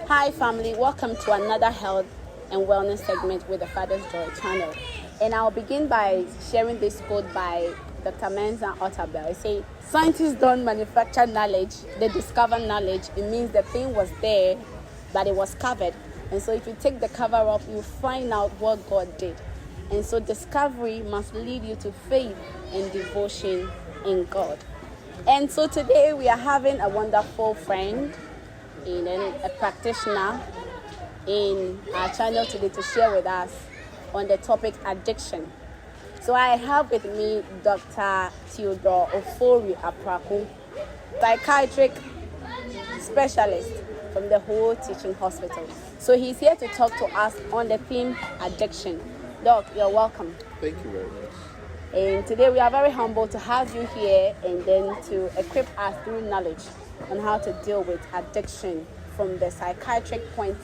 Hi, family. Welcome to another health and wellness segment with the Father's Joy channel. And I'll begin by sharing this quote by Dr. Mensa Otabil. It says, "Scientists don't manufacture knowledge; they discover knowledge." It means the thing was there, but it was covered. And so, if you take the cover off, you find out what God did. And so, discovery must lead you to faith and devotion in God. And so, today we are having a wonderful friend and a practitioner in our channel today to share with us on the topic addiction. So I have with me Dr. Theodore Ofori Apraku, psychiatric specialist from the Whole Teaching Hospital. So he's here to talk to us on the theme addiction. Doc, you're welcome. Thank you very much. And today we are very humbled to have you here and then to equip us through knowledge on how to deal with addiction from the psychiatric point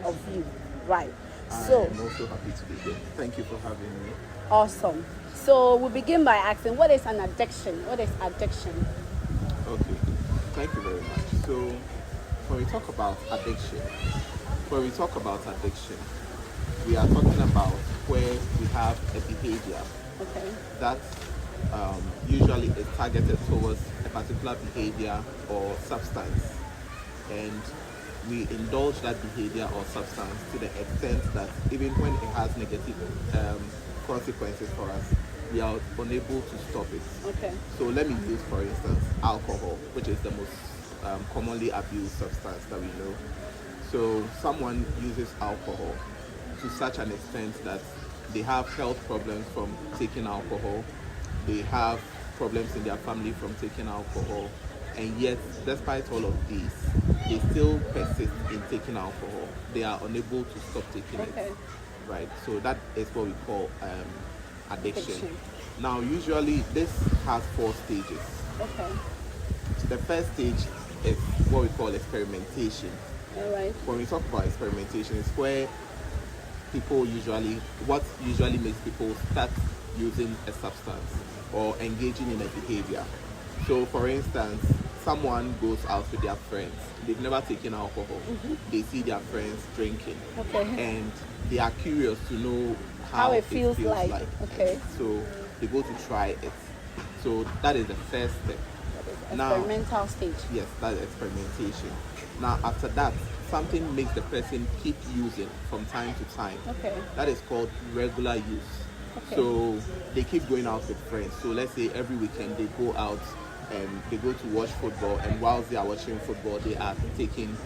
of view. Right. So I'm also happy to be here. Thank you for having me. awesome. So we begin by asking, what is an addiction? What is addiction? Okay. Thank you very much. So when we talk about addiction, we are talking about where we have a behavior Okay. that usually is targeted towards a particular behavior or substance, and we indulge that behavior or substance to the extent that even when it has negative consequences for us, we are unable to stop it. Okay. So let me use, for instance, alcohol, which is the most commonly abused substance that we know. So someone uses alcohol to such an extent that they have health problems from taking alcohol. They have problems in their family from taking alcohol. And yet, despite all of these, they still persist in taking alcohol. They are unable to stop taking Okay. it. Right. So that is what we call addiction. Addiction. Now, usually this has 4 stages. Okay. So the first stage is what we call experimentation. All right. When we talk about experimentation, it's where what usually makes people start using a substance or engaging in a behavior. So, for instance, someone goes out with their friends. They've never taken alcohol. They see their friends drinking, Okay. and they are curious to know How it feels like. Okay. So they go to try it. So that is the first step. Now, Experimental stage. yes, that is experimentation. Now, after that, something makes the person keep using from time to time. Okay. That is called regular use. Okay. So they keep going out with friends. So let's say every weekend they go out and they go to watch football, and whilst they are watching football, they are taking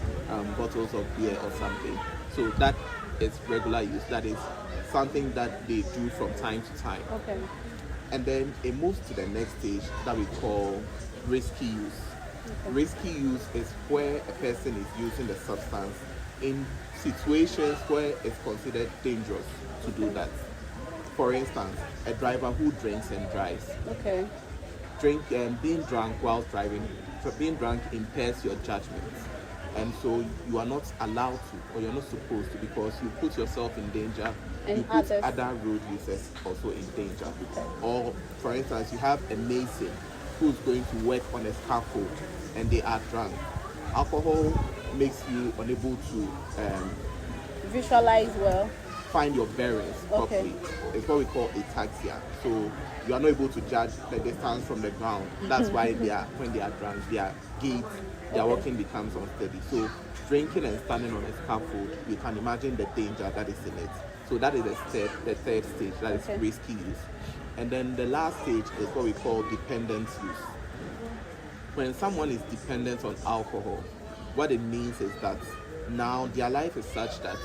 bottles of beer or something. So that is regular use. That is something that they do from time to time. Okay. And then it moves to the next stage that we call risky use. Okay. Risky use is where a person is using the substance in situations where it's considered dangerous to do that. For instance, a driver who drinks and drives. Okay. Being drunk while driving, being drunk impairs your judgment. And so you are not allowed to, or you're not supposed to, because you put yourself in danger. And you put others. other road users also in danger. Okay. Or, for instance, you have a mason who's going to work on a scaffold and they are drunk. Alcohol makes you unable to Visualize well. find your bearings Okay. properly. It's what we call ataxia. So you are not able to judge the distance from the ground. That's why when they are drunk, their gait, their Okay. walking becomes unsteady. So drinking and standing on a scaffold, you can imagine the danger that is in it. So that is the third stage, that is Okay. risky use. And then the last stage is what we call dependent use. When someone is dependent on alcohol, what it means is that now their life is such that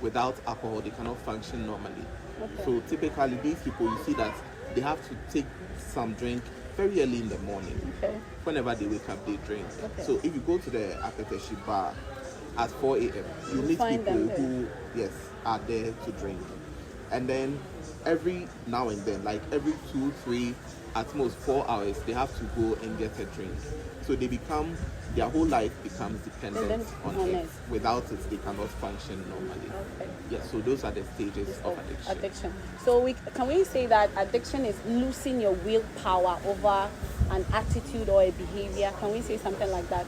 without alcohol they cannot function normally. Okay. So typically these people, you see that they have to take some drink very early in the morning. Okay. Whenever they wake up, they drink. Okay. So if you go to the Apeteshi bar at 4 a.m., you meet find people them there. who, yes, are there to drink. And then every now and then, like every 2, 3, at most 4 hours, they have to go and get a drink. So their whole life becomes dependent on it. Without it, they cannot function normally. Okay. Yes, so those are the stages of addiction. So can we say that addiction is losing your willpower over an attitude or a behavior? Can we say something like that?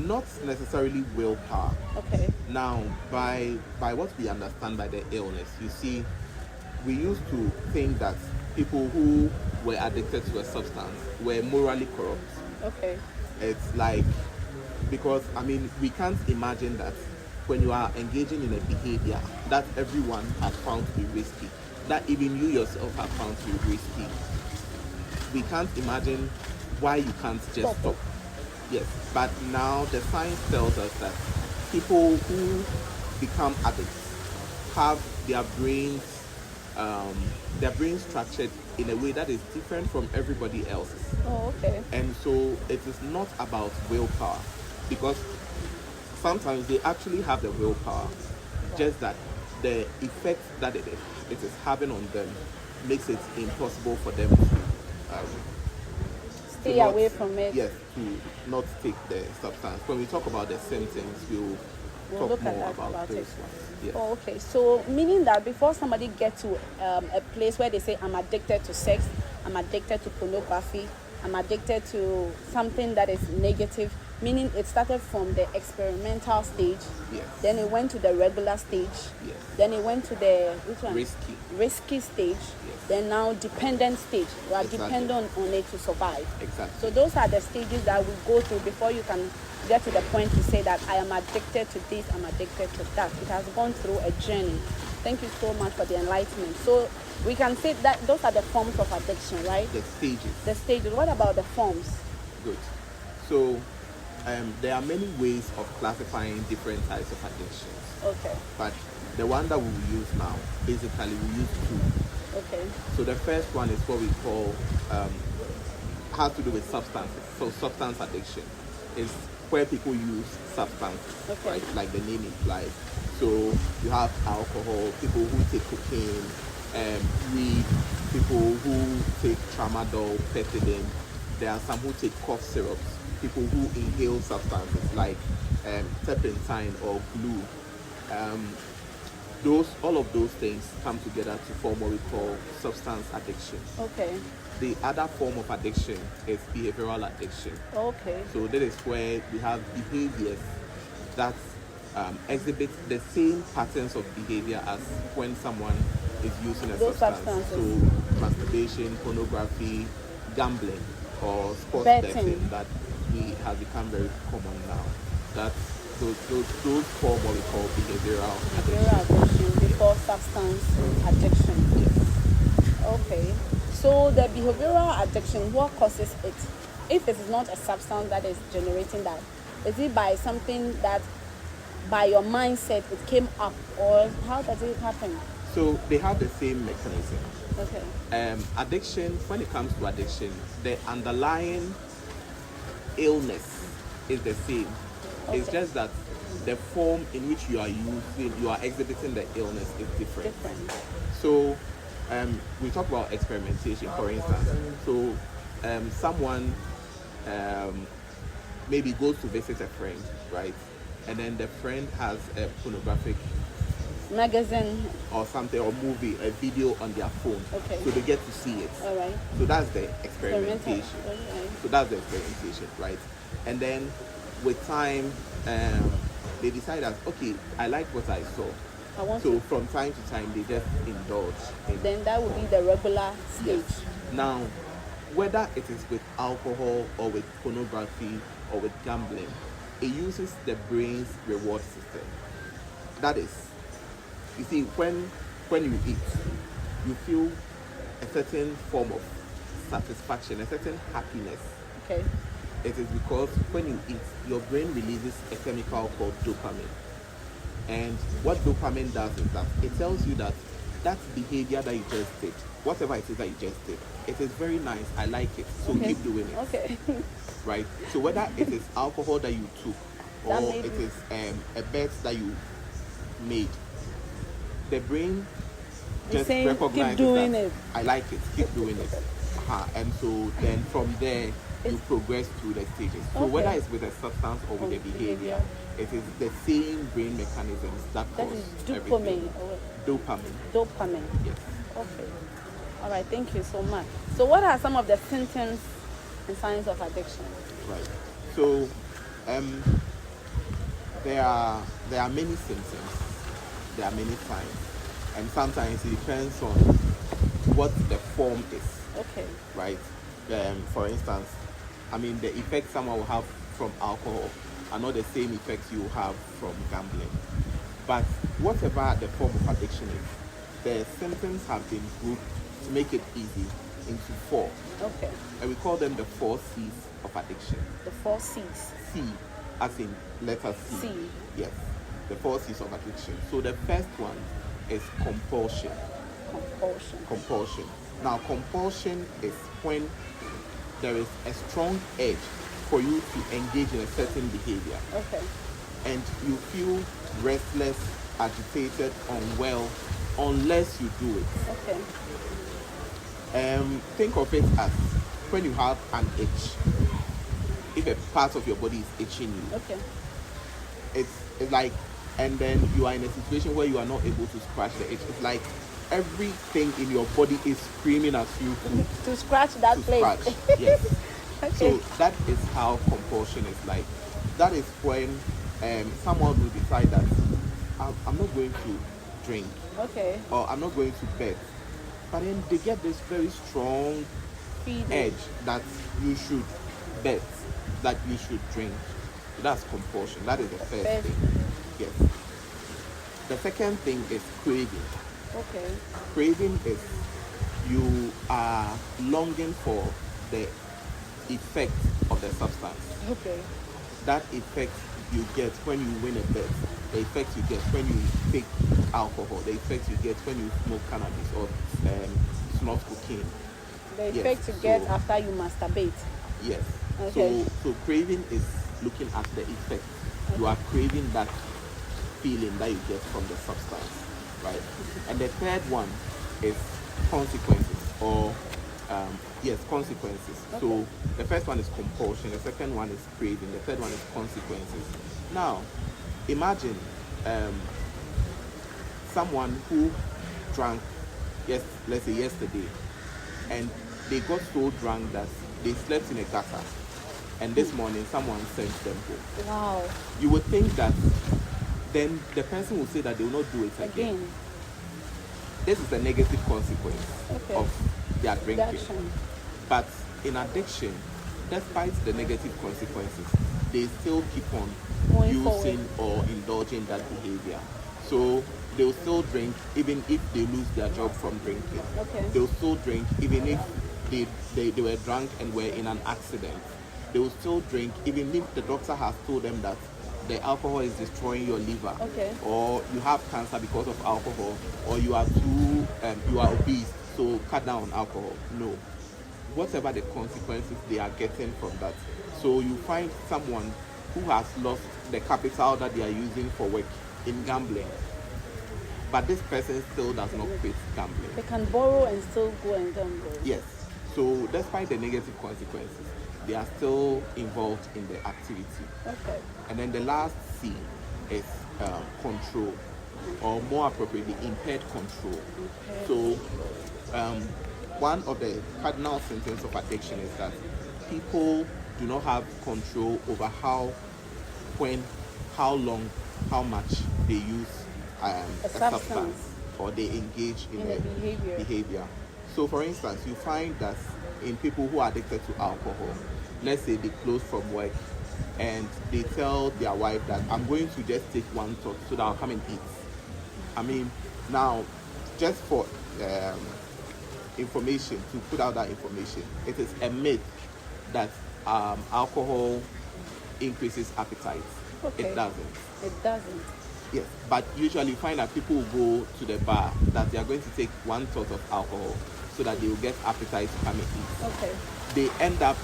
not necessarily willpower. Okay. Now, by what we understand by the illness, you see, we used to think that people who were addicted to a substance were morally corrupt. Okay. It's like, because I mean, we can't imagine that when you are engaging in a behavior that everyone has found to be risky, that even you yourself have found to be risky, we can't imagine why you can't just stop. Yes, but now the science tells us that people who become addicts have their brains structured in a way that is different from everybody else's. Oh, okay. And so it is not about willpower, because sometimes they actually have the willpower, just that the effect that it is having on them makes it impossible for them Stay to not, away from it. yes, to not take the substance. When we talk about the symptoms, we'll talk look at more that, about those it. ones. Yes. Oh, okay. So meaning that before somebody gets to a place where they say, I'm addicted to sex, I'm addicted to pornography, I'm addicted to something that is negative, meaning it started from the experimental stage, Yes. then it went to the regular stage, Yes. then it went to the which one? Risky. Stage, Yes. then now dependent stage. You are Exactly. dependent on it to survive. Exactly. So those are the stages that we go through before you can get to the point to say that I am addicted to this, I'm addicted to that. It has gone through a journey. Thank you so much for the enlightenment. So we can say that those are the forms of addiction, right? The stages. The stages. What about the forms? Good. So there are many ways of classifying different types of addictions, Okay. but the one that we will use now, basically we use two. Okay. So the first one is what we call has to do with substances. So substance addiction is where people use substances, Okay. right? Like the name implies. So you have alcohol, people who take cocaine, weed, people who take tramadol, pethidine. There are some who take cough syrups, people who inhale substances like turpentine or glue. All of those things come together to form what we call substance addiction. Okay. The other form of addiction is behavioral addiction. Okay. So that is where we have behaviors that exhibit the same patterns of behavior as when someone is using a Those substance. substances. So masturbation, pornography, gambling, or sports Betting. betting that we have become very common now. Those form what we call behavioral Behavioral addiction. addiction before substance addiction. Yes. Okay. So the behavioral addiction, what causes it? If it is not a substance that is generating that, is it by something that by your mindset it came up, or how does it happen? So they have the same mechanism. Okay. Addiction, when it comes to addiction, the underlying illness is the same. It's Okay. just that the form in which you are exhibiting the illness is different. So we talk about experimentation, for instance. So someone maybe goes to visit a friend, right? And then the friend has a pornographic Magazine. or something, or movie, a video on their phone. Okay. So they get to see it. All right. So that's the experimentation. Okay. So that's the experimentation, right? And then with time, they decide that, okay, I like what I saw. I want So to. from time to time, they just indulge in. Then that would be the regular stage. Yes. Now, whether it is with alcohol or with pornography or with gambling, it uses the brain's reward system. That is, you see, when you eat, you feel a certain form of satisfaction, a certain happiness. Okay. It is because when you eat, your brain releases a chemical called dopamine. And what dopamine does is that it tells you that that behavior that you just did, whatever it is that you just did, it is very nice, I like it, so Okay. keep doing it. Okay. Right? So whether it is alcohol that you took or That made it you- is a bet that you made, the brain It's just saying, recognizes keep doing that it. I like it, keep doing it. And so then from there you It's- progress through the stages. So Okay. whether it's with a substance or with Or a behavior, behavior. it is the same brain mechanisms that That cause is everything. dopamine. Or Dopamine. dopamine. Yes. Okay. All right. Thank you so much. So, what are some of the symptoms and signs of addiction? Right. So there are many symptoms, there are many signs, and sometimes it depends on what the form is. Okay. Right? For instance, I mean, the effects someone will have from alcohol are not the same effects you have from gambling. But whatever the form of addiction is, the symptoms have been grouped to make it easy into four. Okay. And we call them the 4 C's of addiction. The 4 C's. C, as in letter C. C. Yes, the 4 C's of addiction. So the first one is compulsion. Compulsion. Compulsion. Now, compulsion is when there is a strong urge for you to engage in a certain behavior, Okay. and you feel restless, agitated, unwell, unless you do it. Okay. Think of it as when you have an itch. If a part of your body is itching you, Okay. it's like, and then you are in a situation where you are not able to scratch the itch. It's like everything in your body is screaming at you To scratch that to place. scratch. Yes. Okay. So that is how compulsion is like. That is when someone will decide that I'm not going to drink, Okay. or I'm not going to bed. But then they get this very strong Feeding. edge that you should bet, that you should drink. That's compulsion. That is the first first thing. Yes. The second thing is craving. Okay. Craving is you are longing for the effect of the substance. Okay. That effect you get when you win a bet, the effect you get when you take alcohol, the effect you get when you smoke cannabis or snort cocaine. The Yes, effect you get so- after you masturbate. Yes. Okay. So craving is looking at the effect. You are craving that feeling that you get from the substance, right? And the third one is consequences, or yes, consequences. So Okay. the first one is compulsion, the second one is craving, the third one is consequences. Now, imagine someone who drank, yes, let's say yesterday, and they got so drunk that they slept in a gutter, and this morning someone sent them home. Wow. You would think that then the person will say that they will not do it again. Again. This is a negative consequence Okay. of their drinking. Addiction. But in addiction, despite the negative consequences, they still keep on Going using or indulging that behavior. So they'll still drink even if they lose their job from drinking. Okay. They'll still drink even if they were drunk and were in an accident. They will still drink even if the doctor has told them that the alcohol is destroying your liver, Okay. or you have cancer because of alcohol, or you are obese, so cut down on alcohol. No, whatever the consequences they are getting from that. So you find someone who has lost the capital that they are using for work in gambling, but this person still does not quit gambling. They can borrow and still go and gamble. Yes. So despite the negative consequences, they are still involved in the activity. Okay. And then the last C is control, or more appropriately, impaired control. Okay. So one of the cardinal symptoms of addiction is that people do not have control over how, when, how long, how much they use a substance, or they engage in a behavior. behavior. So for instance, you find that in people who are addicted to alcohol, let's say they close from work and they tell their wife that I'm going to just take one tot so that I'll come and eat. I mean, now, just for information, to put out that information, it is a myth that alcohol increases appetite. Okay. It doesn't. It doesn't. Yes, but usually you find that people will go to the bar that they are going to take one tot of alcohol so that they will get appetite to come and eat. Okay. They end up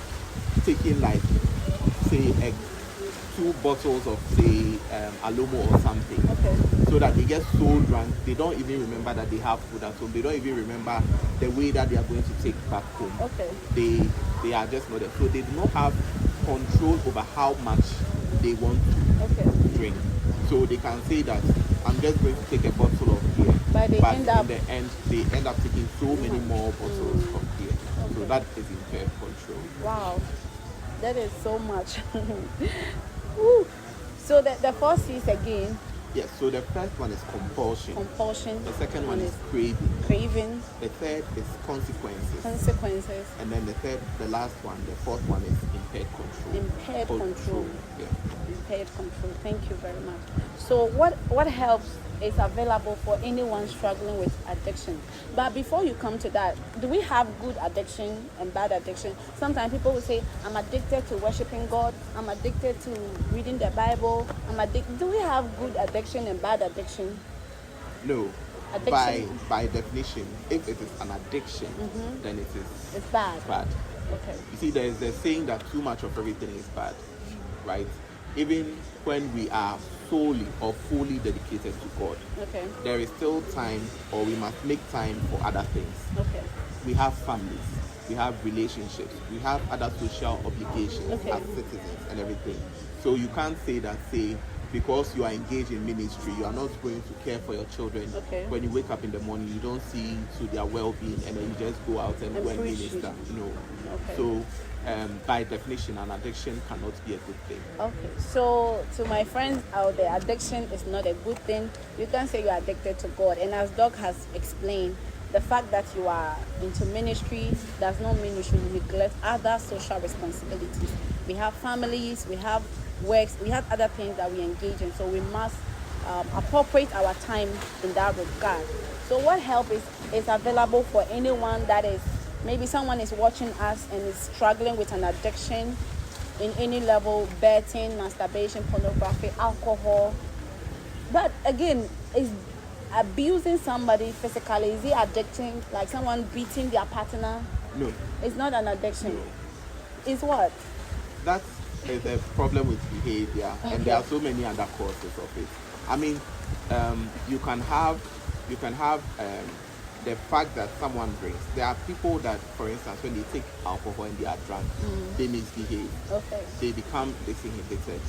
taking, like, say, 2 bottles of, say, Alomo or something, Okay. so that they get so drunk they don't even remember that they have food at home. They don't even remember the way that they are going to take back home. Okay. They are just not there. So they do not have control over how much they want to Okay. drink. So they can say that I'm just going to take a bottle of beer, But they end up- in the end they end up taking so many more bottles of beer. So Okay. that is impaired control. Wow. That is so much. Woo. So the four C's again: Yes, so the first one is compulsion. compulsion. The second one is craving. Craving. The third is consequences. Consequences. And then the last one, the fourth one is impaired control. Impaired control. Yeah. Impaired control. Thank you very much. So what helps is available for anyone struggling with addiction. But before you come to that, do we have good addiction and bad addiction? Sometimes people will say, I'm addicted to worshiping God, I'm addicted to reading the Bible, I'm addicted. Do we have good addiction and bad addiction? No. Addiction. By definition, if it is an addiction, then It's bad. bad. Okay. You see, there is a saying that too much of everything is bad, right? Even when we are solely or fully dedicated to God, Okay. there is still time, or we must make time for other things. Okay. We have families, we have relationships, we have other social obligations Okay. as citizens and everything. So you can't say that, say, because you are engaged in ministry, you are not going to care for your children. Okay. When you wake up in the morning, you don't see to their well-being, and then you just go out and go and preach. minister. No. Okay. So, by definition, an addiction cannot be a good thing. Okay, so to my friends out there, addiction is not a good thing. You can say you're addicted to God. And as Doc has explained, the fact that you are into ministry does not mean you should neglect other social responsibilities. We have families, we have works, we have other things that we engage in. So we must appropriate our time in that regard. So what help is available for anyone that is, maybe someone is watching us and is struggling with an addiction in any level: betting, masturbation, pornography, alcohol. But again, is abusing somebody physically, is it addicting? Like someone beating their partner? No. It's not an addiction. No. It's what? That is a problem with behavior, Okay. and there are so many other causes of it. I mean, you can have the fact that someone drinks. There are people that, for instance, when they take alcohol and they are drunk, they misbehave. Okay. They become disinhibited,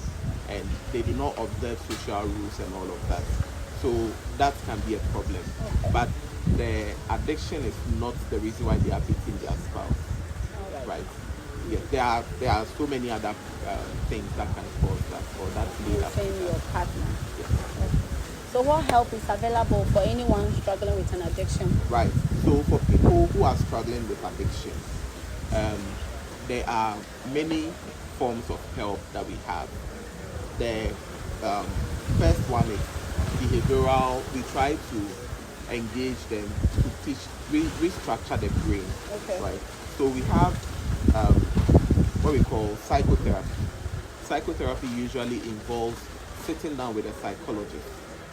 and they do not observe social rules and all of that. So that can be a problem. Okay. But the addiction is not the reason why they are beating their spouse, All right? Yeah, there are so many other things that can cause that, or that lead up to Saying your that. partner. Yes. So what help is available for anyone struggling with an addiction? Right. So for people who are struggling with addiction, there are many forms of help that we have. The first one is behavioral. We try to engage them to teach, restructure the brain. Okay. Right. So we have what we call psychotherapy. Psychotherapy usually involves sitting down with a psychologist,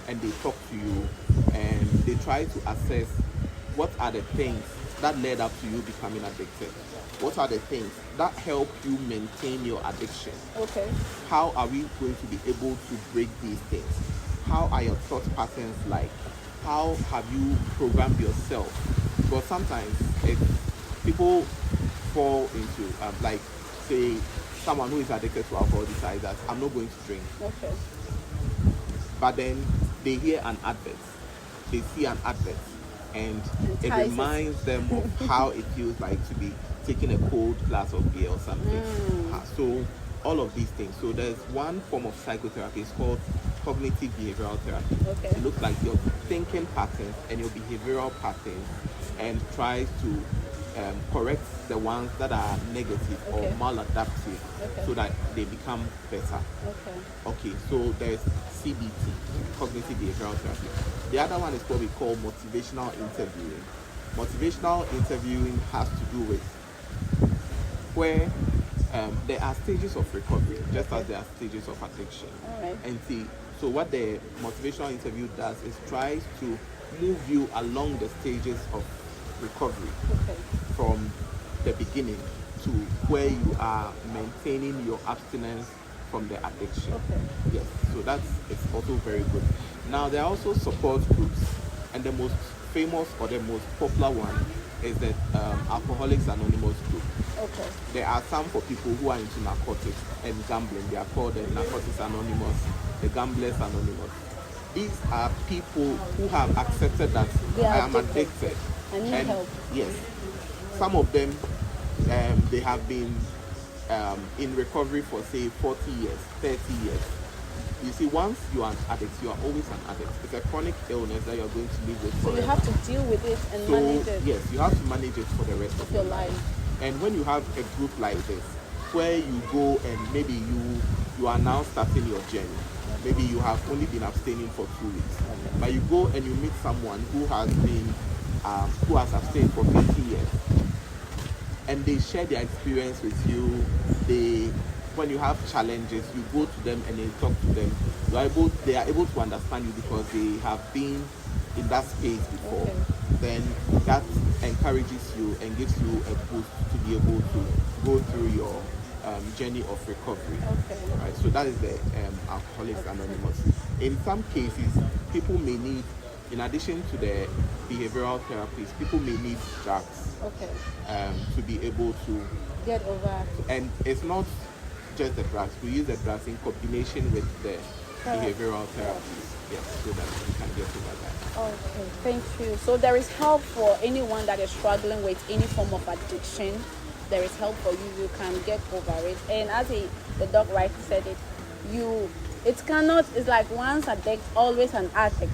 and they talk to you and they try to assess what are the things that led up to you becoming addicted. What are the things that help you maintain your addiction? Okay. How are we going to be able to break these things? How are your thought patterns like? How have you programmed yourself? Because sometimes if people fall into, like, say, someone who is addicted to alcohol decides that I'm not going to drink. Okay. But then they hear an advert, they see an advert, and it Entices. reminds them of how it feels like to be taking a cold glass of beer or something. So all of these things. So there's one form of psychotherapy, it's called cognitive behavioral therapy. Okay. It looks like your thinking patterns and your behavioral patterns, and tries to correct the ones that are negative Okay. or maladaptive, Okay. so that they become better. Okay. Okay, so there's CBT, cognitive behavioral therapy. The other one is what we call motivational interviewing. Motivational interviewing has to do with where there are stages of recovery, just as there are stages of addiction. All right. And see, so what the motivational interview does is tries to move you along the stages of recovery, Okay. from the beginning to where you are maintaining your abstinence from the addiction. Okay. Yes, so it's also very good. Now there are also support groups, and the most famous or the most popular one is the Alcoholics Anonymous group. Okay. There are some for people who are into narcotics and gambling. They are called the Narcotics Anonymous, the Gamblers Anonymous. These are people who have accepted that They are I am addicted. addicted. I need help. Yes, some of them they have been in recovery for say 40 years, 30 years. You see, once you are an addict, you are always an addict. It's a chronic illness that you are going to live with So you forever. have to deal with it and So manage it yes, you have to manage it for the rest of your your life. life. And when you have a group like this, where you go and maybe you are now starting your journey, maybe you have only been abstaining for 2 weeks, but you go and you meet someone who has abstained for 50 years, and they share their experience with you. When you have challenges, you go to them and they talk to them. They are able to understand you because they have been in that space before. Okay. Then that encourages you and gives you a boost to be able to go through your journey of recovery. Okay. Right. So that is the Alcoholics Anonymous. In some cases, people may need, in addition to the behavioral therapies, people may need drugs Okay. to be able to, Get over. and it's not just the drugs. We use the drugs in combination with the behavioral therapies, yes, so that we can get over that. Okay, thank you. So there is help for anyone that is struggling with any form of addiction. There is help for you. You can get over it. And as the doc rightly said it, it's like once addict, always an addict.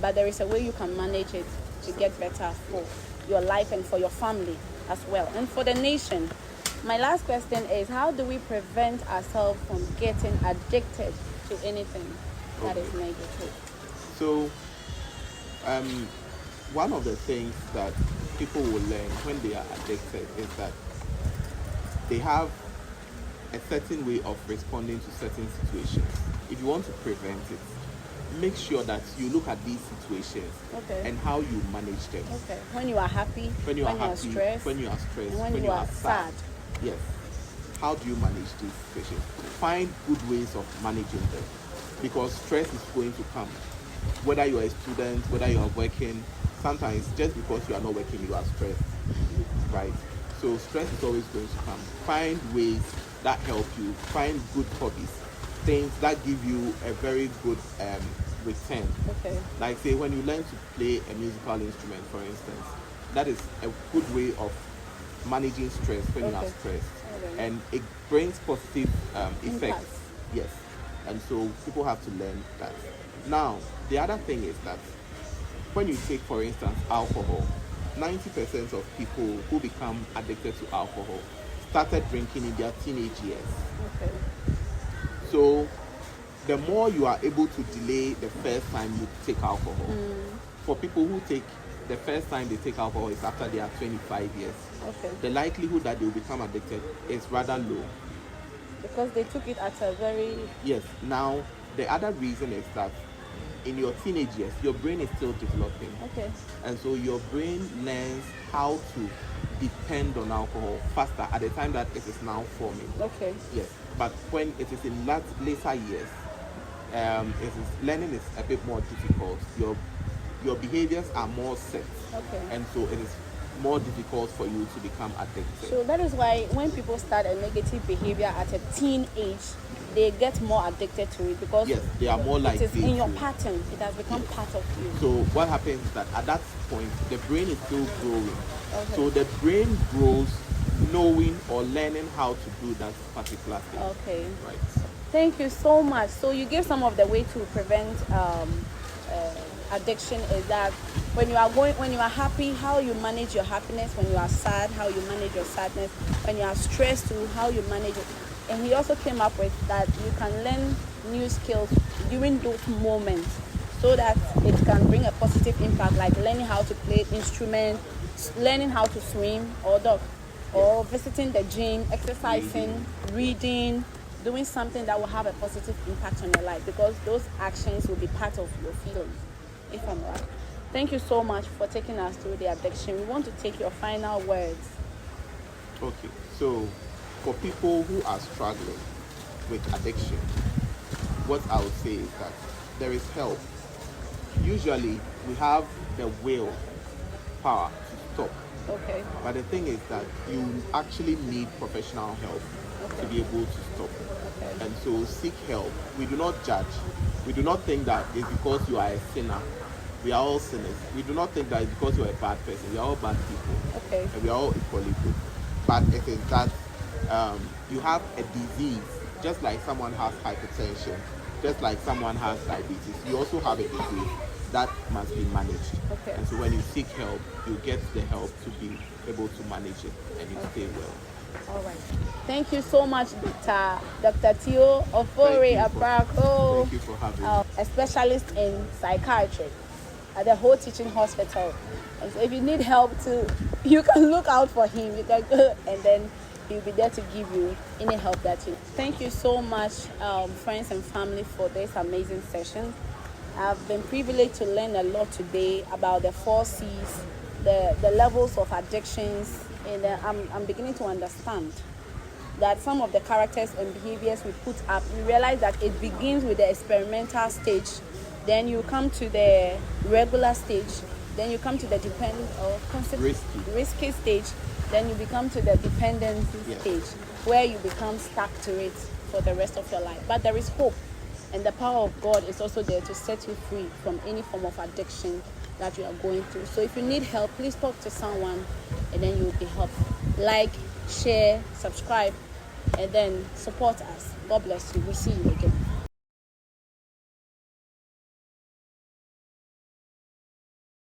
But there is a way you can manage it to get better for your life and for your family as well. And for the nation. My last question is, how do we prevent ourselves from getting addicted to anything that is negative? So, one of the things that people will learn when they are addicted is that they have a certain way of responding to certain situations. If you want to prevent it, make sure that you look at these situations and how you manage them. Okay. When you are happy, when you are stressed, and when you are sad. Yes. How do you manage these situations? Find good ways of managing them, because stress is going to come. Whether you are a student, whether you are working, sometimes just because you are not working, you are stressed, right? So stress is always going to come. Find ways that help you. Find good hobbies, things that give you a very good return. Okay. Like say when you learn to play a musical instrument, for instance, that is a good way of managing stress when you are stressed, and it brings positive effects. Yes, and so people have to learn that. Now, the other thing is that when you take, for instance, alcohol, 90% of people who become addicted to alcohol started drinking in their teenage years. Okay. So the more you are able to delay the first time you take alcohol, for people who take the first time they take alcohol is after they are 25 years. Okay. The likelihood that they will become addicted is rather low. Because they took it at a very... Yes. Now, the other reason is that in your teenage years, your brain is still developing. Okay. And so your brain learns how to depend on alcohol faster at the time that it is now forming. Okay. Yes. But when it is in later years, learning is a bit more difficult. Your behaviors are more set. Okay. And so it is more difficult for you to become addicted. So that is why when people start a negative behavior at a teen age, they get more addicted to it, because yes, they are more likely. It is in your pattern. It has become part of you. So what happens is that at that point, the brain is still growing. Okay. So the brain grows knowing or learning how to do that particular thing. Okay. Right. Thank you so much. So you gave some of the way to prevent addiction is that when you are happy, how you manage your happiness. When you are sad, how you manage your sadness. When you are stressed, how you manage it. And he also came up with that you can learn new skills during those moments, so that it can bring a positive impact, like learning how to play instrument, learning how to swim, or visiting the gym, exercising, reading, doing something that will have a positive impact on your life, because those actions will be part of your feelings, if I'm right. Thank you so much for taking us through the addiction. We want to take your final words. Okay, so for people who are struggling with addiction, what I would say is that there is help. Usually we have the will power to stop. Okay. But the thing is that you actually need professional help to be able to stop. Okay. And so seek help. We do not judge. We do not think that it's because you are a sinner. We are all sinners. We do not think that it's because you are a bad person. We are all bad people. Okay. And we are all equally good. But it is that you have a disease, just like someone has hypertension. Just like someone has diabetes, you also have a disease that must be managed. Okay. And so when you seek help, you get the help to be able to manage it and you stay well. All right. Thank you so much, Dr. Tio Ofori Aprako, Thank you for having me. a specialist in psychiatry at the Whole Teaching Hospital. And so if you need help too, you can look out for him. You can go and then he'll be there to give you any help that you need. Thank you so much, friends and family, for this amazing session. I've been privileged to learn a lot today about the 4 C's, the levels of addictions, and I'm beginning to understand that some of the characters and behaviors we put up, we realize that it begins with the experimental stage, then you come to the regular stage, then you come to the risky stage, then you become to the dependency stage, where you become stuck to it for the rest of your life. But there is hope, and the power of God is also there to set you free from any form of addiction that you are going through. So if you need help, please talk to someone, and then you will be helped. Like, share, subscribe, and then support us. God bless you. We'll see you again.